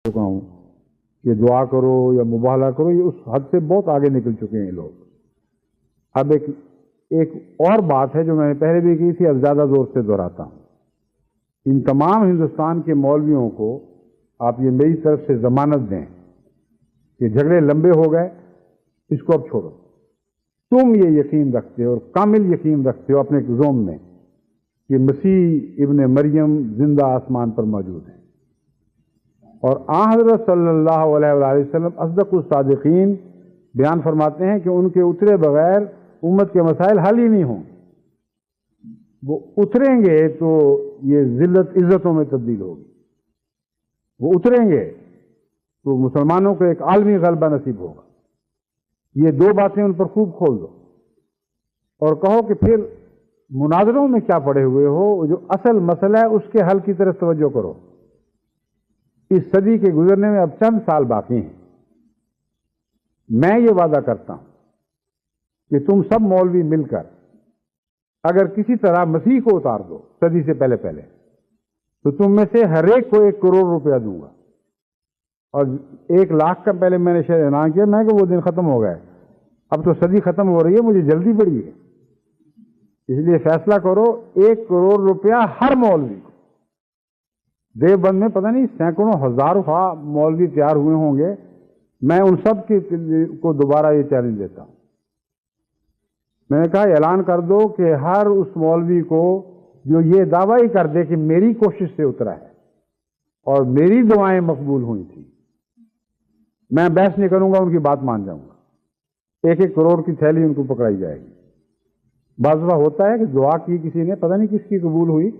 چکا ہوں کہ دعا کرو یا مباہلہ کرو، یہ اس حد سے بہت آگے نکل چکے ہیں لوگ۔ اب ایک اور بات ہے جو میں نے پہلے بھی کی تھی، اب زیادہ زور سے دہراتا ہوں۔ ان تمام ہندوستان کے مولویوں کو آپ یہ میری طرف سے ضمانت دیں کہ جھگڑے لمبے ہو گئے، اس کو اب چھوڑو۔ تم یہ یقین رکھتے ہو اور کامل یقین رکھتے ہو اپنے زوم میں کہ مسیح ابن مریم زندہ آسمان پر موجود ہیں، اور حضرت صلی اللہ علیہ وآلہ وسلم اصدق الصادقین بیان فرماتے ہیں کہ ان کے اترے بغیر امت کے مسائل حل ہی نہیں ہوں۔ وہ اتریں گے تو یہ ذلت عزتوں میں تبدیل ہوگی، وہ اتریں گے تو مسلمانوں کو ایک عالمی غلبہ نصیب ہوگا۔ یہ دو باتیں ان پر خوب کھول دو اور کہو کہ پھر مناظروں میں کیا پڑے ہوئے ہو، جو اصل مسئلہ ہے اس کے حل کی طرف توجہ کرو۔ اس صدی کے گزرنے میں اب چند سال باقی ہیں۔ میں یہ وعدہ کرتا ہوں کہ تم سب مولوی مل کر اگر کسی طرح مسیح کو اتار دو صدی سے پہلے تو تم میں سے ہر ایک کو 1 کروڑ روپیہ دوں گا، اور 1 لاکھ کا پہلے میں نے شاید اعلان کیا، میں کہ وہ دن ختم ہو گئے، اب تو صدی ختم ہو رہی ہے، مجھے جلدی پڑی ہے، اس لیے فیصلہ کرو 1 کروڑ روپیہ ہر مولوی کو۔ دیوبند میں پتہ نہیں سینکڑوں ہزاروں مولوی تیار ہوئے ہوں گے، میں ان سب کو دوبارہ یہ چیلنج دیتا ہوں۔ میں نے کہا اعلان کر دو کہ ہر اس مولوی کو جو یہ دعویٰ ہی کر دے کہ میری کوشش سے اترا ہے اور میری دعائیں مقبول ہوئی تھیں، میں بحث نہیں کروں گا، ان کی بات مان جاؤں گا، 1 کروڑ کی تھیلی ان کو پکڑائی جائے گی۔ بعض دفعہ ہوتا ہے کہ دعا کی کسی نے، پتہ نہیں کس کی قبول ہوئی،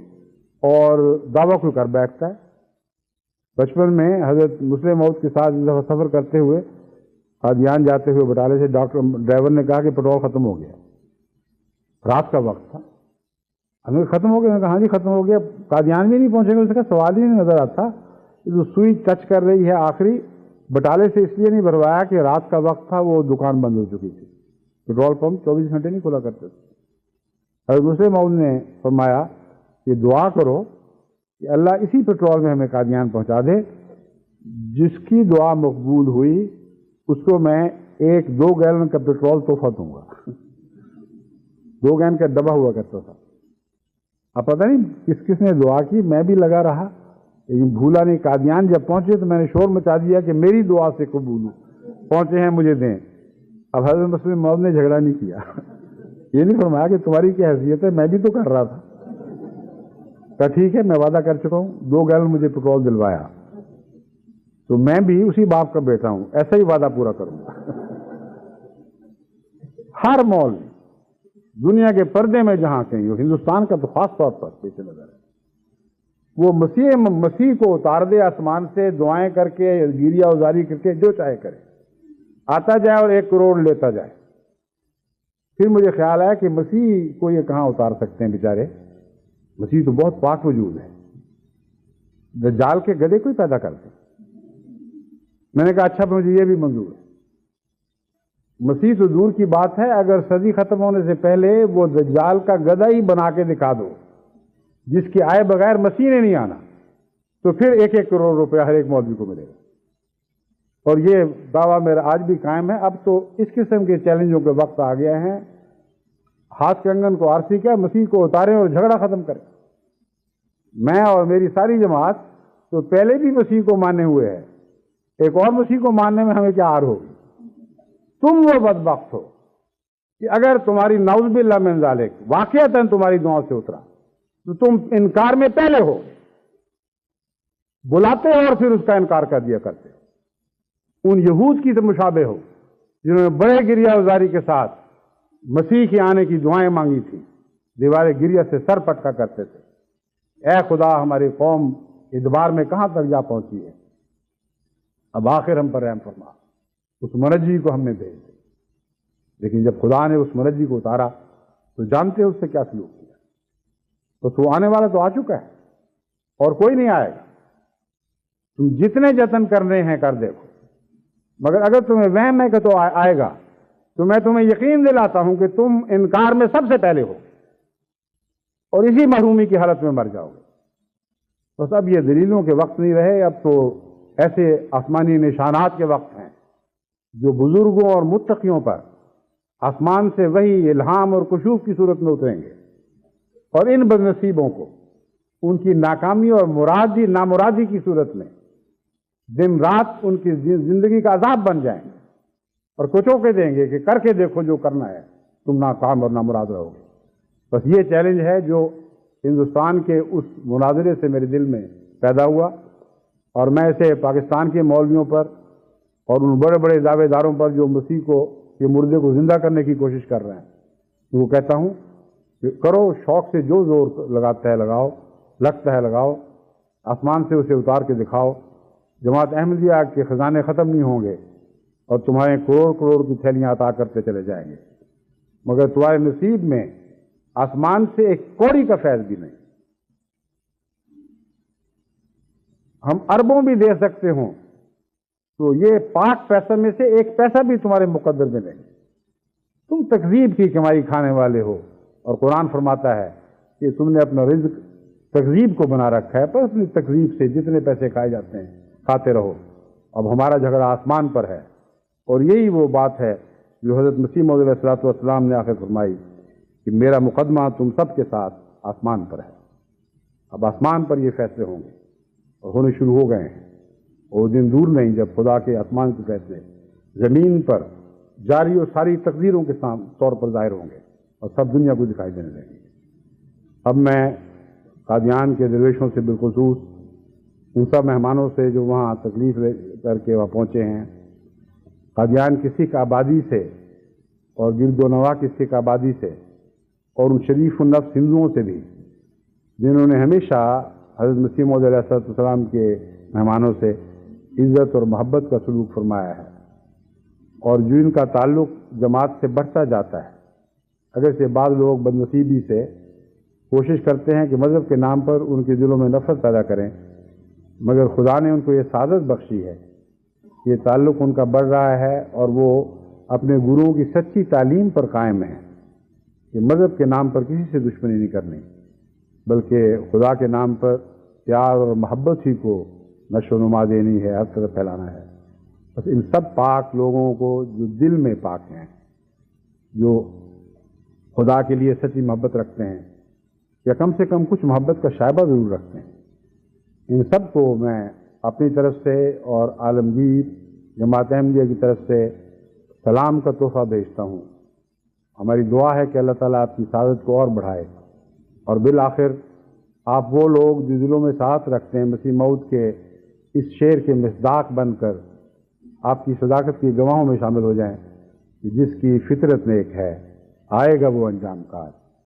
اور دعویٰ کوئی کر بیٹھتا ہے۔ بچپن میں حضرت مسلم موت کے ساتھ اس دفعہ سفر کرتے ہوئے قادیان جاتے ہوئے بٹالے سے ڈرائیور نے کہا کہ پیٹرول ختم ہو گیا، رات کا وقت تھا، ہمیں ختم ہو گیا، میں نے کہا ہاں جی ختم ہو گیا، قادیان بھی نہیں پہنچے گا، اس کا سوال ہی نہیں نظر آتا، جو سوئی ٹچ کر رہی ہے آخری بٹالے سے اس لیے نہیں بھروایا کہ رات کا وقت تھا، وہ دکان بند ہو چکی تھی، پیٹرول پمپ 24 گھنٹے نہیں کھلا کرتے تھے۔ حضرت مسلم موعود نے فرمایا کہ دعا کرو کہ اللہ اسی پیٹرول میں ہمیں قادیان پہنچا دے، جس کی دعا مقبول ہوئی اس کو میں 1-2 گیلن کا پیٹرول تحفہ دوں گا۔ 2 گیلن کا ڈبہ ہوا کرتا تھا، اب پتہ نہیں کس کس نے دعا کی، میں بھی لگا رہا، لیکن بھولا نہیں۔ قادیان جب پہنچے تو میں نے شور مچا دیا کہ میری دعا سے قبول پہنچے ہیں، مجھے دیں۔ اب حضرت مسلم موعود نے جھگڑا نہیں کیا، یہ نہیں فرمایا کہ تمہاری کیا حیثیت ہے، میں بھی تو کر رہا تھا، کہا ٹھیک ہے میں وعدہ کر چکا ہوں، 2 گیلن مجھے پیٹرول دلوایا، تو میں بھی اسی باپ کا بیٹا ہوں، ایسا ہی وعدہ پورا کروں گا۔ ہر مولوی دنیا کے پردے میں جہاں کہیں ہو، ہندوستان کا تو خاص طور پر پیش نظر ہے، وہ مسیح کو اتار دے آسمان سے، دعائیں کر کے گیریا ازاری کر کے جو چاہے کرے، آتا جائے اور 1 کروڑ لیتا جائے۔ پھر مجھے خیال آیا کہ مسیح کو یہ کہاں اتار سکتے ہیں بیچارے، مسیح تو بہت پاک وجود ہے، دجال کے گدھے کو ہی پیدا کرتے۔ میں نے کہا اچھا مجھے یہ بھی منظور ہے، مسیح تو دور کی بات ہے، اگر صدی ختم ہونے سے پہلے وہ دجال کا گدھا ہی بنا کے دکھا دو جس کے آئے بغیر مسیح نے نہیں آنا، تو پھر 1-1 کروڑ روپیہ ہر ایک مولوی کو ملے گا۔ اور یہ دعویٰ میرا آج بھی قائم ہے۔ اب تو اس قسم کے چیلنجوں کے وقت آ گیا ہے، ہاتھ کنگن کو آرسی کیا، مسیح کو اتاریں اور جھگڑا ختم کریں۔ میں اور میری ساری جماعت تو پہلے بھی مسیح کو مانے ہوئے ہے، ایک اور مسیح کو ماننے میں ہمیں کیا آر ہوگی؟ تم وہ بدبخت ہو کہ اگر تمہاری نعوذ باللہ من ذالک واقعتاً تمہاری دعاؤں سے اترا تو تم انکار میں پہلے ہو، بلاتے اور پھر اس کا انکار کر دیا کرتے، ان یہود کی تو مشابہ ہو جنہوں نے بڑے گریہ ازاری کے ساتھ مسیح کے آنے کی دعائیں مانگی تھی، دیوارے گریہ سے سر پٹکا کرتے تھے، اے خدا ہماری قوم ادبار میں کہاں تک جا پہنچی ہے، اب آخر ہم پر رحم فرما، اس منجی کو ہم نے بھیج دیا۔ لیکن جب خدا نے اس منجی کو اتارا تو جانتے اس سے کیا سلوک کیا، تو آنے والا تو آ چکا ہے اور کوئی نہیں آئے گا، تم جتنے جتن کرنے ہیں کر دیکھو، مگر اگر تمہیں وہم ہے کہ تو آئے گا تو میں تمہیں یقین دلاتا ہوں کہ تم انکار میں سب سے پہلے ہو اور اسی محرومی کی حالت میں مر جاؤ گے۔ بس اب یہ دلیلوں کے وقت نہیں رہے، اب تو ایسے آسمانی نشانات کے وقت ہیں جو بزرگوں اور متقیوں پر آسمان سے وہی الہام اور کشوف کی صورت میں اتریں گے، اور ان بد نصیبوں کو ان کی ناکامی اور نامرادی کی صورت میں دن رات ان کی زندگی کا عذاب بن جائیں گے، اور کچھوں کے دیں گے کہ کر کے دیکھو جو کرنا ہے، تم ناکام اور نامراد رہو گے۔ بس یہ چیلنج ہے جو ہندوستان کے اس مناظرے سے میرے دل میں پیدا ہوا، اور میں اسے پاکستان کے مولویوں پر اور ان بڑے بڑے دعوے داروں پر جو مسیح کو یہ مردے کو زندہ کرنے کی کوشش کر رہے ہیں، وہ کہتا ہوں کہ کرو، شوق سے جو زور لگاتا ہے لگاؤ، لگتا ہے لگاؤ، آسمان سے اسے اتار کے دکھاؤ۔ جماعت احمدیہ کے خزانے ختم نہیں ہوں گے اور تمہارے کروڑ کروڑ کی تھیلیاں عطا کرتے چلے جائیں گے، مگر تمہارے نصیب میں آسمان سے ایک کوڑی کا فیض بھی نہیں۔ ہم اربوں بھی دے سکتے ہوں تو یہ پاک پیسہ میں سے ایک پیسہ بھی تمہارے مقدر میں نہیں۔ تم تکذیب کی کمائی کھانے والے ہو، اور قرآن فرماتا ہے کہ تم نے اپنا رزق تکذیب کو بنا رکھا ہے، پر اپنی تکذیب سے جتنے پیسے کھائے جاتے ہیں کھاتے رہو۔ اب ہمارا جھگڑا آسمان پر ہے، اور یہی وہ بات ہے جو حضرت مسیح موعود علیہ الصلوۃ والسلام نے آخر فرمائی کہ میرا مقدمہ تم سب کے ساتھ آسمان پر ہے۔ اب آسمان پر یہ فیصلے ہوں گے اور ہونے شروع ہو گئے ہیں، اور دن دور نہیں جب خدا کے آسمان کے فیصلے زمین پر جاری اور ساری تقدیروں کے طور پر ظاہر ہوں گے اور سب دنیا کو دکھائی دینے لگیں گے۔ اب میں قادیان کے درویشوں سے بالخصوص ان سب مہمانوں سے جو وہاں تکلیف لے کر کے وہاں پہنچے ہیں، قادیان کی سکھ آبادی سے اور گرد و نواح کی سکھ آبادی سے، اور ان شریف النفس ہندوؤں سے بھی جنہوں نے ہمیشہ حضرت مسیح موعود علیہ السلام کے مہمانوں سے عزت اور محبت کا سلوک فرمایا ہے، اور جو ان کا تعلق جماعت سے بڑھتا جاتا ہے۔ اگرچہ بعض لوگ بد نصیبی سے کوشش کرتے ہیں کہ مذہب کے نام پر ان کے دلوں میں نفرت پیدا کریں، مگر خدا نے ان کو یہ سعادت بخشی ہے کہ یہ تعلق ان کا بڑھ رہا ہے، اور وہ اپنے گروؤں کی سچی تعلیم پر قائم ہیں کہ مذہب کے نام پر کسی سے دشمنی نہیں کرنی، بلکہ خدا کے نام پر پیار اور محبت ہی کو نشو و نما دینی ہے، ہر طرف پھیلانا ہے۔ بس ان سب پاک لوگوں کو جو دل میں پاک ہیں، جو خدا کے لیے سچی محبت رکھتے ہیں، یا کم سے کم کچھ محبت کا شائبہ ضرور رکھتے ہیں، ان سب کو میں اپنی طرف سے اور عالمگیر جماعت احمدیہ کی طرف سے سلام کا تحفہ بھیجتا ہوں۔ ہماری دعا ہے کہ اللہ تعالیٰ آپ کی سعادت کو اور بڑھائے، اور بالآخر آپ وہ لوگ جو دلوں میں ساتھ رکھتے ہیں مسیح موعود کے اس شعر کے مصداق بن کر آپ کی صداقت کی گواہوں میں شامل ہو جائیں کہ جس کی فطرت نیک ہے آئے گا وہ انجام کار۔